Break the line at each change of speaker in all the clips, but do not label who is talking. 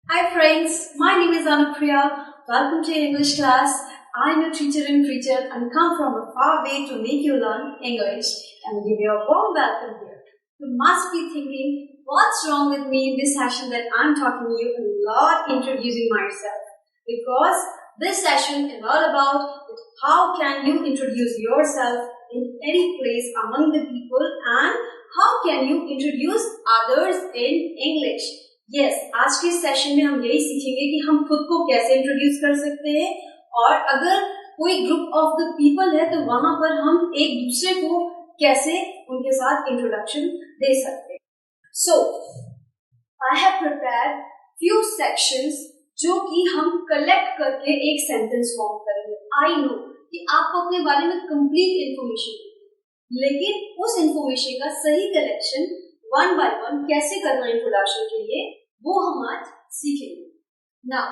Hi friends, my name is Anupriya. Welcome to your English class. I'm a teacher and preacher and come from a far way to make you learn English and give you a warm welcome here. You must be thinking, what's wrong with me in this session that I'm talking to you a lot introducing myself? Because this session is all about how can you introduce yourself in any place among the people and how can you introduce others in English. Yes आज के session में हम यही सीखेंगे कि हम खुद को कैसे इंट्रोड्यूस कर सकते हैं और अगर कोई ग्रुप ऑफ द पीपल है तो वहां पर हम एक दूसरे को कैसे उनके साथ इंट्रोडक्शन दे सकते हैं. So I have prepared few sections जो कि हम कलेक्ट करके एक सेंटेंस फॉर्म करेंगे. आई नो कि आपको अपने बारे में कंप्लीट इंफॉर्मेशन लेकिन उस इंफॉर्मेशन का सही कलेक्शन वन बाय वन कैसे करना इंट्रोडक्शन के लिए वो हम आज सीखेंगे. नाउ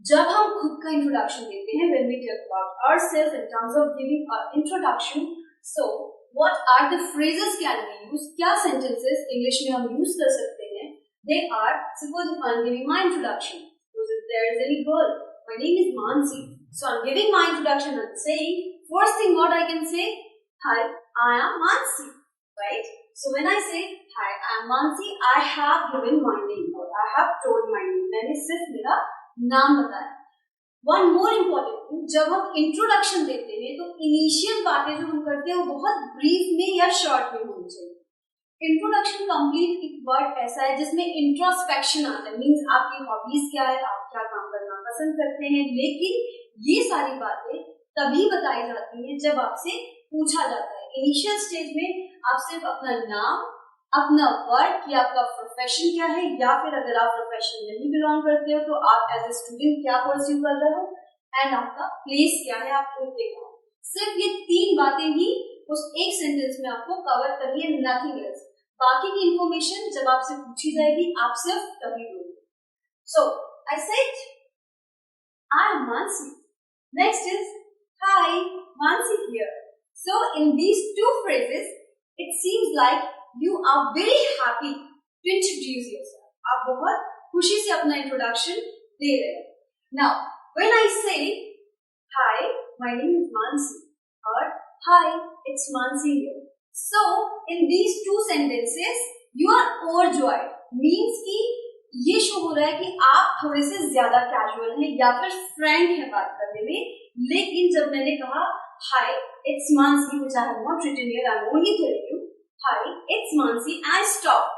जब हम खुद का इंट्रोडक्शन देते हैं when we talk about ourselves in terms of giving a introduction, so what are the phrases can we use, क्या सेंटेंसेस इंग्लिश में हम यूज कर सकते हैं. They are, suppose if I am giving my introduction, suppose if there is any girl, my name is Mansi, so I am giving my introduction and saying first thing what I can say, hi I am Mansi, right? So when I say hi, I am Mansi, I have given my name or I have told my name. मैंने सिर्फ मेरा नाम बताया. One more important thing, जब हम introduction देते हैं तो इनिशियल बातें जो हम करते हैं वो बहुत ब्रीफ में या शॉर्ट में होनी चाहिए. इंट्रोडक्शन कंप्लीट एक वर्ड ऐसा है जिसमें इंट्रोस्पेक्शन आता है, मीन्स आपकी हॉबीज क्या है, आप क्या काम करना पसंद करते हैं. लेकिन ये सारी बातें तभी बताई जाती हैं जब आपसे पूछा जाता है. इनिशियल स्टेज में आप सिर्फ अपना नाम, अपना वर्क या आपका प्रोफेशन क्या है, या फिर अगर आप प्रोफेशन नहीं बिलोंग करते हो तो आप एज ए स्टूडेंट क्या परस्यू कर रहे हो एंड आपका प्लेस क्या है, आप होते हो. सिर्फ ये तीन बातें ही उस एक सेंटेंस में आपको कवर करनी है, नथिंग एल्स. बाकी की इंफॉर्मेशन जब आपसे पूछी जाएगी आप सिर्फ तभी दोगे. So I said I am Mansi. Next is hi Mansi here. So in these two phrases, it seems like you are very happy to introduce yourself. आप बहुत खुशी से अपना introduction दे रहे हैं. Now, when I say, hi, my name is Mansi, or hi, it's Mansi here. So, in these two sentences, you are overjoyed. Means कि ये show हो रहा है कि आप थोड़े से ज्यादा कैजुअल हैं या फिर फ्रैंक हैं बात करने में. लेकिन जब मैंने कहा hi, it's Mansi, which I have not written here, I'm only telling you, hi, it's Mansi, I stop.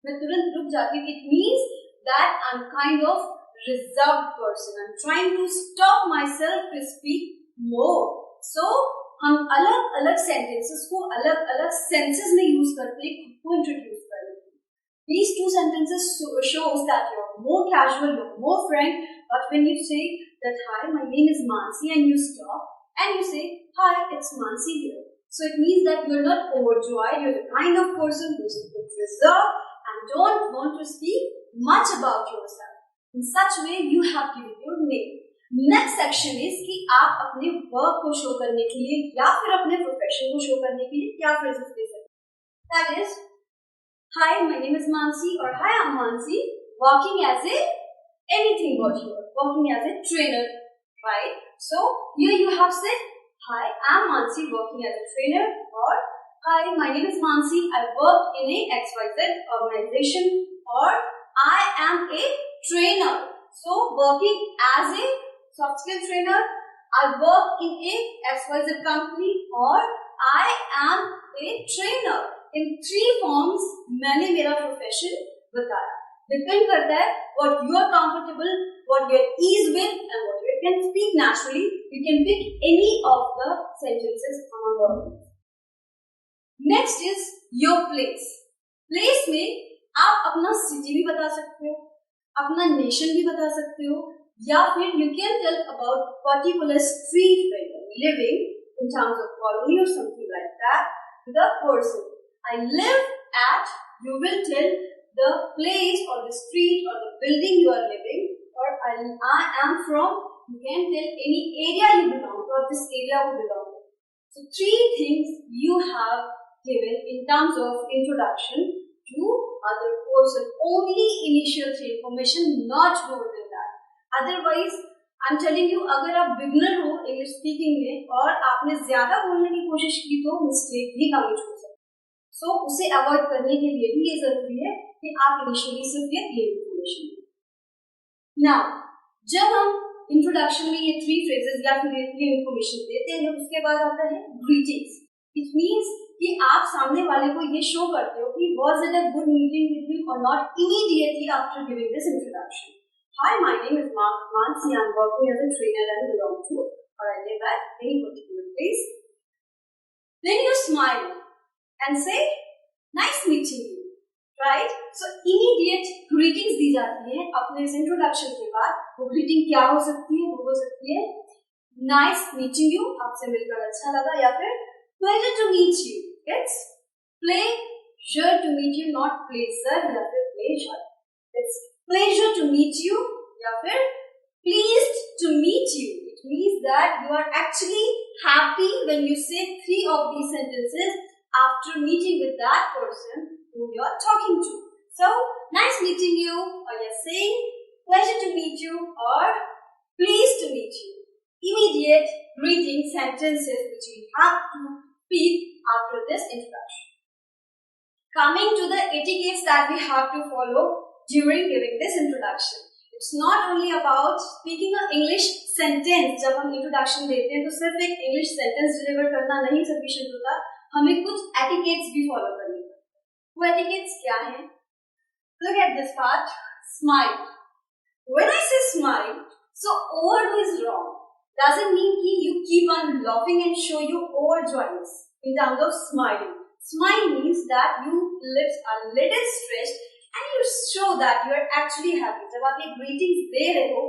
मैं तुरंत रुक जाती हूँ. It means that I'm kind of reserved person. I'm trying to stop myself to speak more. So, हम अलग अलग sentences को अलग अलग senses में use करते हैं खुद को introduce करने के लिए. These two sentences shows that you're more casual, you're more frank, but when you say that hi, my name is Mansi and you stop, and you say, hi, it's Mansi here. So it means that you're not overjoyed, you're the kind of person who's a bit reserved and don't want to speak much about yourself. In such way, you have given your name. Next section is कि आप अपने work को show करने के लिए या फिर अपने profession को show करने के लिए क्या phrases दे सकते हैं. That is, hi, my name is Mansi, or hi, I'm Mansi, working as a anything what you are, working as a trainer, right? So here you have said, hi, I am Mansi working as a trainer, or hi, my name is Mansi, I work in a XYZ organization, or I am a trainer. So working as a soft skill trainer, I work in a XYZ company, or I am a trainer. In three forms मैंने मेरा profession बताया. Depend करता है what you are comfortable, what you are ease with, and what you can speak naturally. You can pick any of the sentences among all. Next is your place. Place में आप अपना city भी बता सकते हो, अपना nation भी बता सकते हो, या फिर you can tell about particular street where you are living in terms of colony or something like that. The person. I live at, you will tell the place or the street or the building you are living, or I am from, you can tell any area you belong to or this area you belong to. So three things you have given in terms of introduction to other person. Only initial three information, not more than that. Otherwise, I'm telling you, अगर आप beginner हो English speaking में और आपने ज्यादा बोलने की कोशिश की तो मिस्टेक भी कमिट हो सकती है। सो उसे अवॉइड करने के लिए भी ये जरूरी है कि आप इनिशियली सिर्फ ये इन्फॉर्मेशन दें। नाउ जब हम इंट्रोडक्शन में ये 3 फ्रेजेस या फिर 3 इन्फॉर्मेशन देते हैं, उसके बाद आता है ग्रीटिंग्स। इट मीन्स कि आप सामने वाले को ये शो करते हो कि was it a good meeting with me और not immediately after giving this introduction. Hi, my name is Mark Mansi. I'm working as a trainer and belong to, or I live at any particular place. Then you smile and say, nice meeting you, right? So immediate greetings दी जाती है अपने इस introduction के बाद। वो greeting क्या हो सकती है? वो हो सकती है nice meeting you, आपसे मिलकर अच्छा लगा, या फिर pleasure to meet you. It's pleasure to meet you, not pleasure या फिर pleasure. It's pleasure to meet you या फिर pleased to meet you. It means that you are actually happy when you say 3 of these sentences after meeting with that person whom you are talking to. So, nice meeting you, or you're saying pleasure to meet you or pleased to meet you. Immediate greeting sentences which you have to speak after this introduction. Coming to the etiquettes that we have to follow during giving this introduction. It's not only about speaking an English sentence. जब हम introduction देते हैं तो सिर्फ एक English sentence deliver करना नहीं sufficient होता, हमें कुछ etiquettes भी follow करने पड़ते हैं। वो etiquettes क्या हैं? Look at this part. Smile. When I say smile, so overdo is wrong. Doesn't mean कि you keep on laughing and show you overjoyness in terms of smiling. Smile means that you lips are little stretched and you show that you are actually happy. जब आप ये greetings दे रहे हो,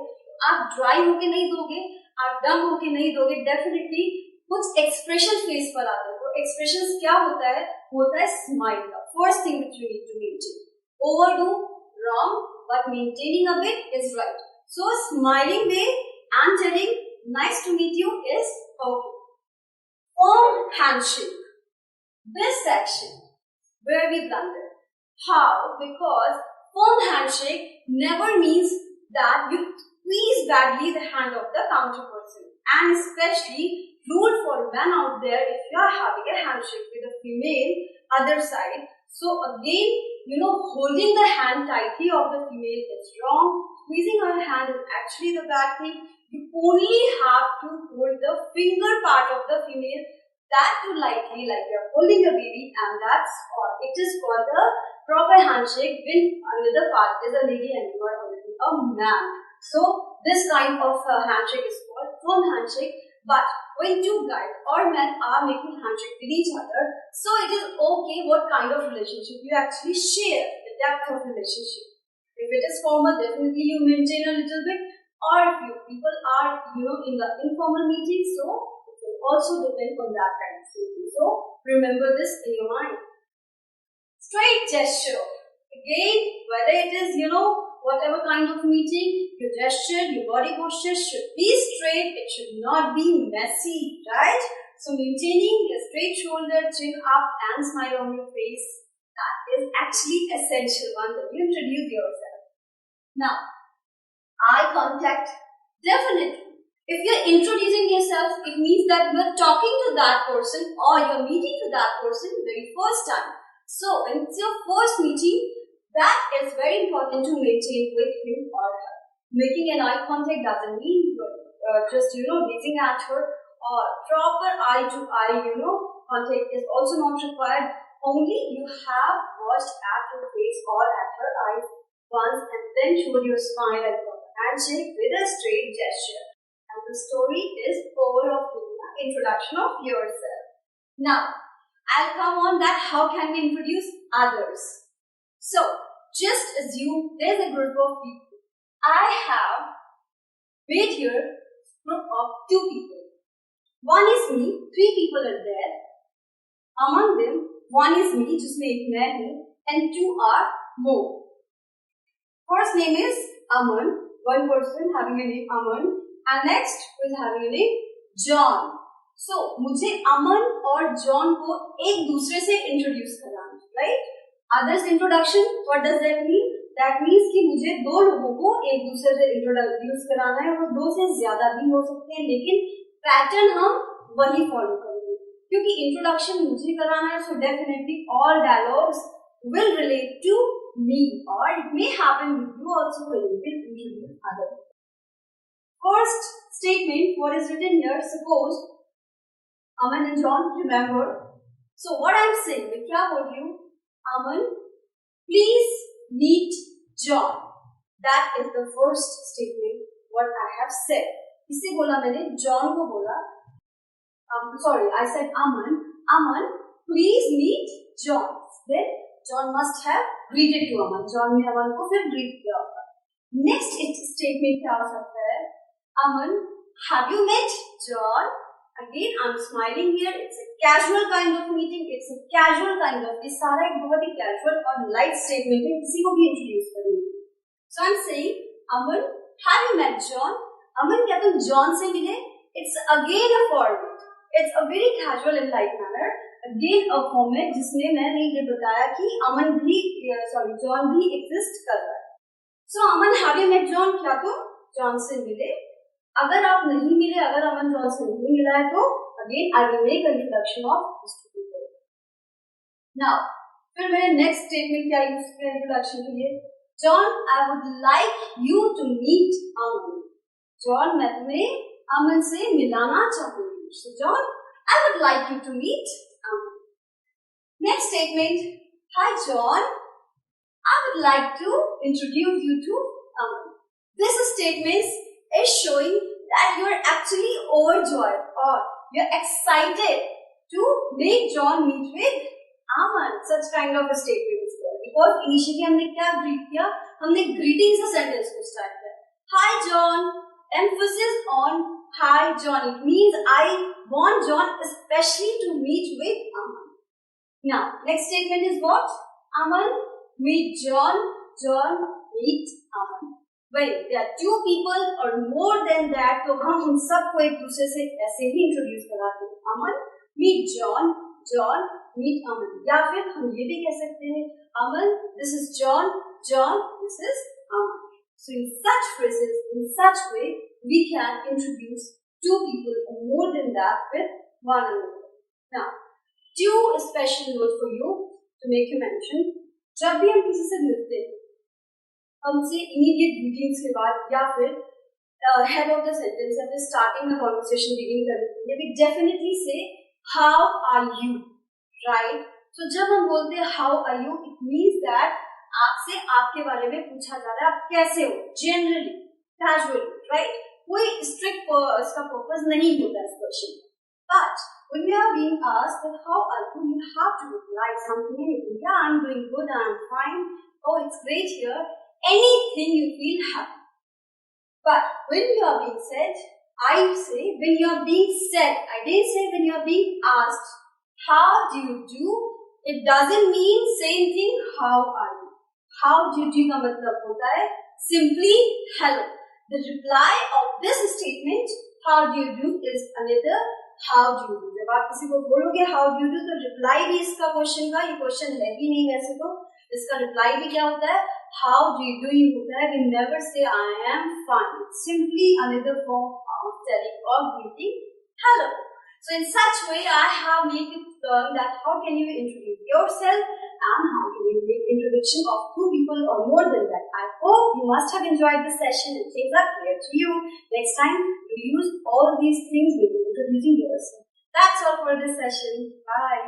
आप dry होके नहीं दोगे, आप dumb होके नहीं दोगे, definitely कुछ expression face पर आते हैं। तो expressions क्या होता है? होता है smile का। First thing which you need to maintain. Overdo wrong, but maintaining a bit is right. So smiling way and telling nice to meet you is okay. Firm handshake. This section where we blunder. How? Because firm handshake never means that you squeeze badly the hand of the counter person. And especially rule for men out there if you are having a handshake with a female other side. So again, holding the hand tightly of the female is wrong. Squeezing her hand is actually the bad thing. You only have to hold the finger part of the female, that too lightly, like you are holding a baby, and that's all. It is called the proper handshake when another part is a lady and you are already a man. So this kind of handshake is called firm handshake. But when two guys or men are making handshake with each other, so it is okay what kind of relationship you actually share, the depth of relationship. If it is formal, definitely you maintain a little bit. Or if you people are, in the informal meeting, so it will also depend on that kind of thing. So remember this in your mind. Straight gesture. Again, whether it is, whatever kind of meeting, your gesture, your body posture should be straight. It should not be messy, right? So maintaining a straight shoulder, chin up, and smile on your face, that is actually essential one that you introduce yourself. Now, eye contact, definitely. If you're introducing yourself, it means that you're talking to that person or you're meeting to that person very first time. So, when it's your first meeting, that is very important to maintain with him or her. Making an eye contact doesn't mean just, gazing at her, or proper eye to eye, contact is also not required. Only you have watched at her face or at her eyes once and then showed your smile and handshake with a straight gesture. And the story is over of the introduction of yourself. Now, I'll come on that how can we introduce others. So, just assume there's a group of people. I have made here a group of 2 people. One is me, 3 people are there. Among them, one is me, जिसमें एक मैं हूँ, and 2 are more. First name is Aman, one person having a name Aman, and next who is having a name John. So, मुझे अमन और John को एक दूसरे से इंट्रोड्यूस करना है, right? Others introduction, what does that mean? That means कि मुझे दो लोगों को एक दूसरे से इंट्रोड्यूस कराना है, वो दो से ज्यादा भी हो सकते हैं, लेकिन पैटर्न हम वही फॉलो करेंगे क्योंकि इंट्रोडक्शन मुझे कराना है. So definitely all dialogues will relate to me, or it may happen with you also when you will introduce others. First statement, what is written here? Suppose Aman and John, remember. So what I'm saying, मैं क्या बोल रही हूँ? Aman, please meet John. That is the first statement. What I have said. किससे बोला मैंने? John को बोला. Sorry, I said Aman. Aman, please meet John. Then John must have greeted to Aman. John ने Aman को फिर greet किया होगा. Next statement क्या हो सकता है? Aman, have you met John? Again, I'm smiling here. It's a casual kind of meeting. It's a casual kind of. ये सारा एक बहुत ही casual और light statement है. किसी को भी introduce करेंगे. So I'm saying, Aman, have you met John? Aman, क्या तुम John से मिले? It's again a format. It's a very casual and light manner. Again a format जिसमें मैंने ये बताया कि Aman भी John भी exist कर रहा है. So Aman, have you met John? क्या तुम John से मिले? अगर आप नहीं मिले, अगर Aman John से नहीं मिला है तो again I will make an introduction of these two people. Now फिर मैंने next statement क्या use किया introduction के लिए? John, I would like you to meet Aman. John, मैं तुम्हें Aman से मिलाना चाहती हूँ. So John, I would like you to meet Aman. Next statement. Hi John, I would like to introduce you to Aman. This statement is showing that you are actually overjoyed or you are excited to make John meet with Aman. Such kind of a statement is there. Because initially हमने क्या greet किया? हमने greeting से sentence को start किया. Hi John. Emphasis on hi John. It means I want John especially to meet with Aman. Now, next statement is what? Aman, meet John. John, meet Aman. When there are two people or more than that, तो हम उन सबको एक दूसरे से ऐसे ही introduce कराते हैं. Aman, meet John. John, meet Aman. या फिर हम ये भी कह सकते हैं, Aman, this is John. John, this is Aman. So in such phrases, in such way, we can introduce two people or more than that with one another. Now, two special notes for you to make you mention. जब भी हम किसी से मिलते हैं, हमसे immediate greetings के बाद या फिर head of the sentence या फिर starting the conversation begin करने के लिए, we definitely say how are you, right? So जब हम बोलते हैं how are you, it means that आपसे आपके बारे में पूछा जा रहा है, आप कैसे हो? Generally, casually, right? कोई strict इसका purpose नहीं होता इस question. But when we are being asked that how are you, you have to reply something. Yeah, I'm doing good, I'm fine. Oh, it's great here. Anything you feel happy. But when you are being said, I say when you are being said. I didn't say when you are being asked. How do you do? It doesn't mean same thing. How are you? How do you do का मतलब होता है simply hello. The reply of this statement, how do you do, is another how do you do. जब आप किसी को बोलोगे how do you do, तो reply भी इसका क्वेश्चन का, ये क्वेश्चन है ही नहीं वैसे तो, इसका reply भी क्या होता है? How do you do ही होता है. We never say I am fine. It's simply another form of telling or greeting hello. So in such way, I have made you learn that how can you introduce yourself and how can you make introduction of two people or more than that. I hope you must have enjoyed this session and things are clear to you. Next time, you use all these things when you're introducing yourself. That's all for this session. Bye.